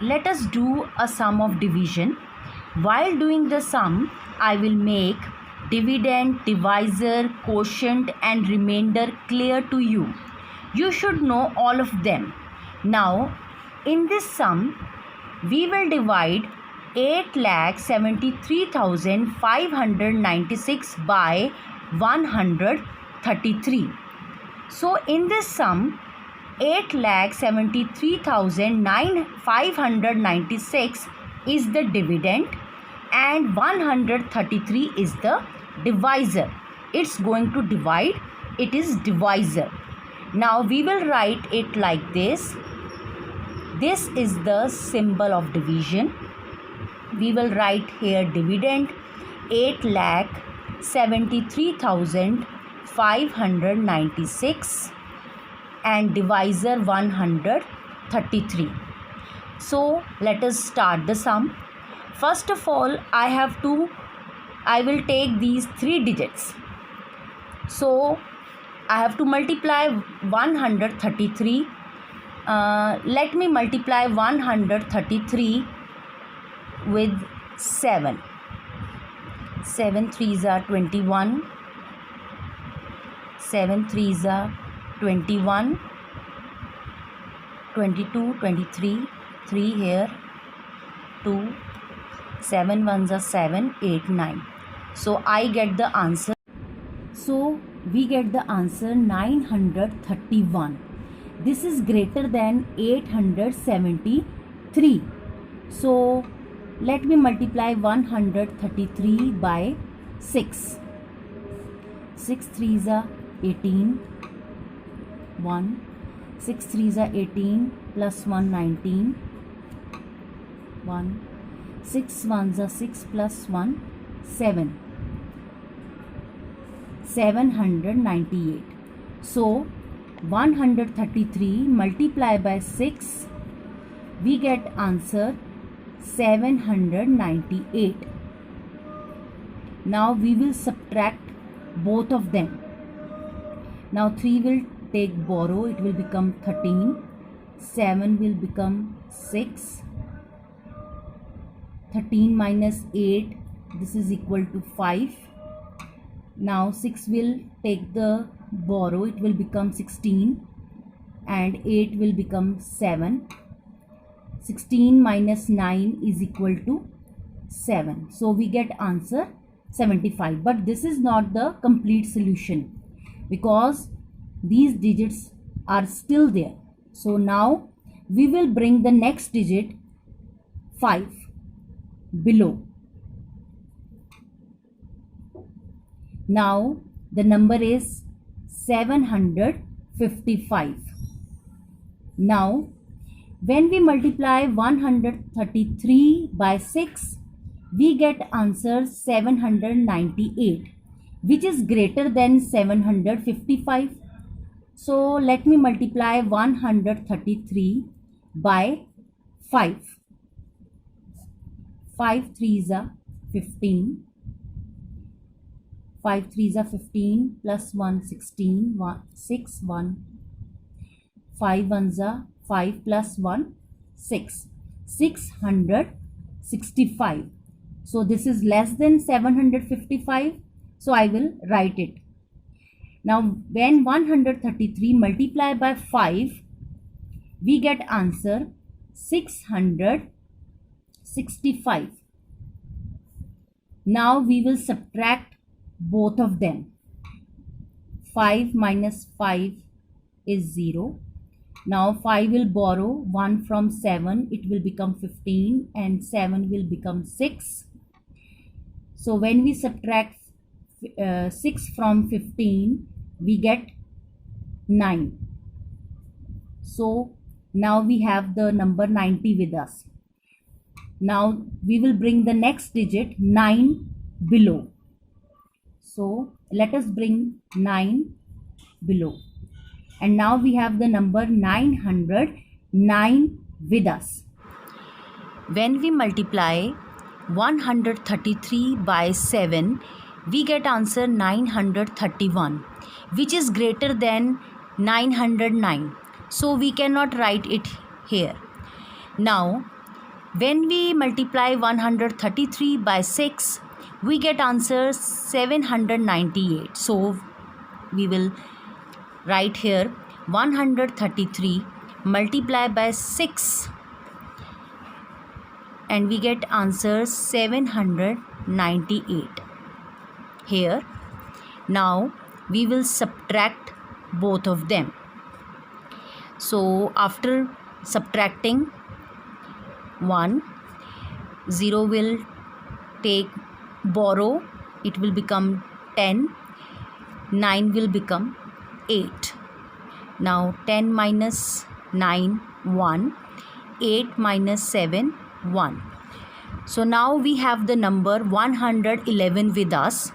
let us do a sum of division. While doing the sum, I will make dividend, divisor, quotient and remainder clear to you. You should know all of them. Now, in this sum, we will divide 8,73,596 by 133. So, in this sum, 8,73,596 is the dividend and 133 is the divisor. It's going to divide, it is divisor. Now we will write it like this. This is the symbol of division. We will write here dividend 8,73,596 and divisor 133. So let us start the sum. First of all, I will take these 3 digits. So I have to multiply 133. Let me multiply 133 with 7. 7 3s are 21. 7 3s are 21, 22, 23, 3 here, 2, 7 1s are 7, 8, 9. So I get the answer. So we get the answer 931. This is greater than 873. So let me multiply 133 by 6. 6 3s are 18. 1, 6 3s are 18 plus 1 19, 1, 6 1s are 6 plus 1 7, 798. So 133 multiply by 6, we get answer 798. Now we will subtract both of them. Now 3 will take borrow, it will become 13, 7 will become 6, 13 minus 8, this is equal to 5. Now 6 will take the borrow, it will become 16 and 8 will become 7. 16 minus 9 is equal to 7. So we get answer 75. But this is not the complete solution because these digits are still there. So now we will bring the next digit 5 below. Now the number is 755. Now when we multiply 133 by 6, we get answer 798, which is greater than 755. So let me multiply 133 by 5. 5 3s are 15. 5 3s are 15 plus 1 16, 6 1. 5 1s are 5 plus 1 6. 665. So this is less than 755. So I will write it. Now when 133 multiply by 5, we get answer 665. Now we will subtract both of them. 5 minus 5 is 0. Now 5 will borrow 1 from 7, it will become 15 and 7 will become 6. So when we subtract 6 from 15, we get 9. So now we have the number 90 with us. Now we will bring the next digit 9 below. So let us bring 9 below. And now we have the number 909 with us. When we multiply 133 by 7, we get answer 931, which is greater than 909. So we cannot write it here. Now When we multiply 133 by 6, we get answer 798. So we will write here 133 multiply by 6 and we get answer 798 here. Now we will subtract both of them. So after subtracting 1, 0 will take borrow, it will become 10, 9 will become 8. Now 10 minus 9, 1, 8 minus 7, 1. So now we have the number 111 with us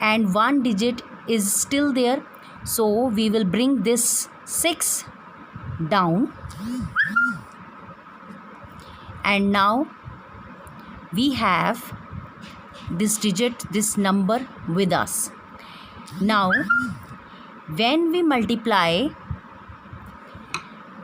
and one digit is still there. So we will bring this 6 down and now we have this digit, this number with us. Now when we multiply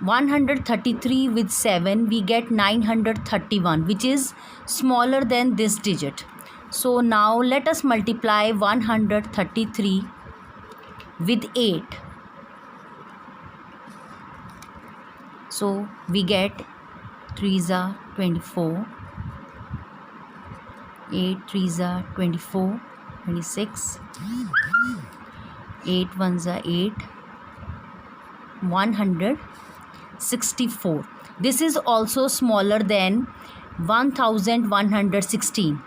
133 with 7, we get 931, which is smaller than this digit. So now let us multiply 133 with 8. So we get 3s are 24, 8 3s are 24, 26, 8 1s are 8, 164. This is also smaller than 1116.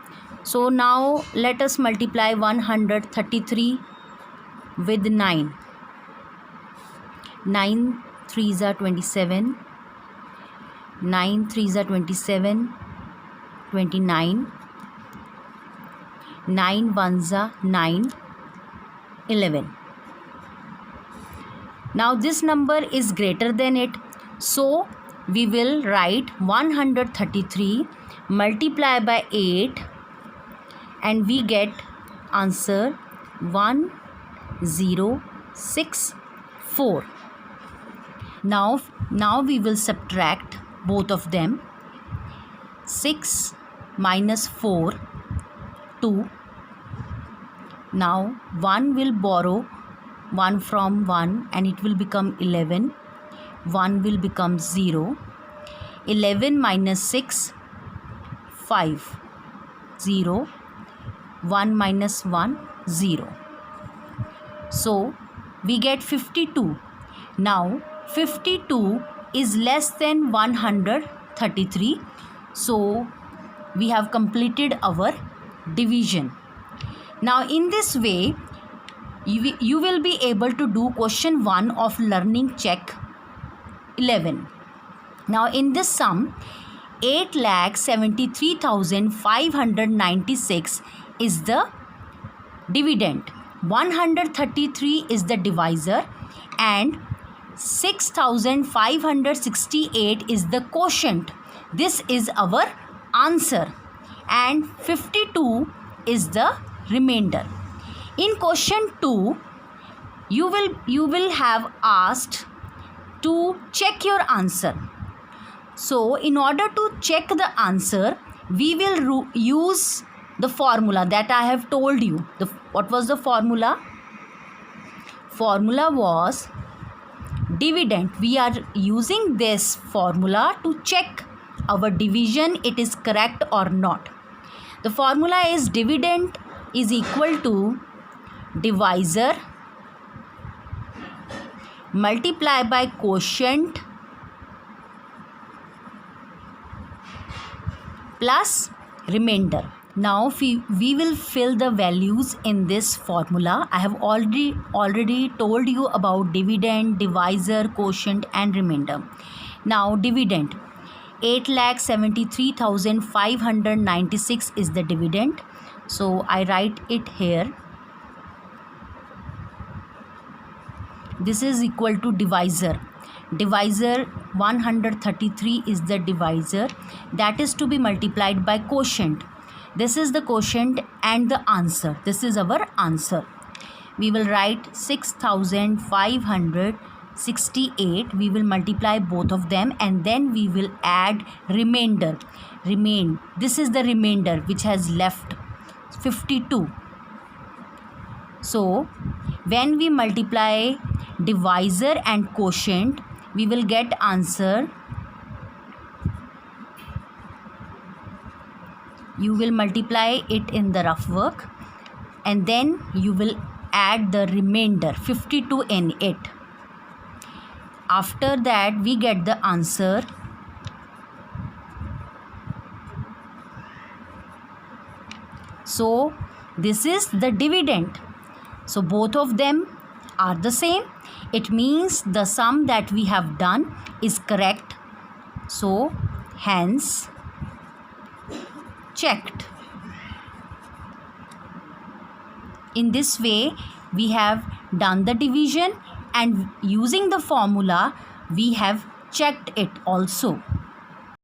So now let us multiply 133 with 9. 9 3s are 27, 9 3s are 27, 29, 9 1s are 9, 11. Now this number is greater than it, so we will write 133 multiply by 8 and we get answer 1064. Now we will subtract both of them. 6 minus 4, 2. Now 1 will borrow 1 from 1 and it will become 11. 1 will become 0. 11 minus 6, 5. 0. 1 minus 1, 0. So we get 52. Now 52 is less than 133. So we have completed our division. Now in this way you will be able to do question 1 of learning check 11. Now in this sum 8,73,596 is the dividend, 133 is the divisor and 6,568 is the quotient. This is our answer and 52 is the remainder. In question 2 you will have asked to check your answer. So in order to check the answer we will use the formula that I have told you. What was the formula? Formula was dividend. We are using this formula to check our division, it is correct or not. The formula is dividend is equal to divisor multiply by quotient plus remainder. Now we will fill the values in this formula. I have already told you about dividend, divisor, quotient and remainder. Now dividend 8,73,596 is the dividend. So I write it here. This is equal to divisor. Divisor 133 is the divisor, that is to be multiplied by quotient. This is the quotient and the answer. This is our answer. We will write 6,568 68, we will multiply both of them and then we will add remainder. This is the remainder which has left, 52. So when we multiply divisor and quotient, we will get answer. You will multiply it in the rough work and then you will add the remainder 52 in it. After that we get the answer. So this is the dividend. So both of them are the same. It means the sum that we have done is correct. So hence checked. In this way we have done the division and using the formula we have checked it also.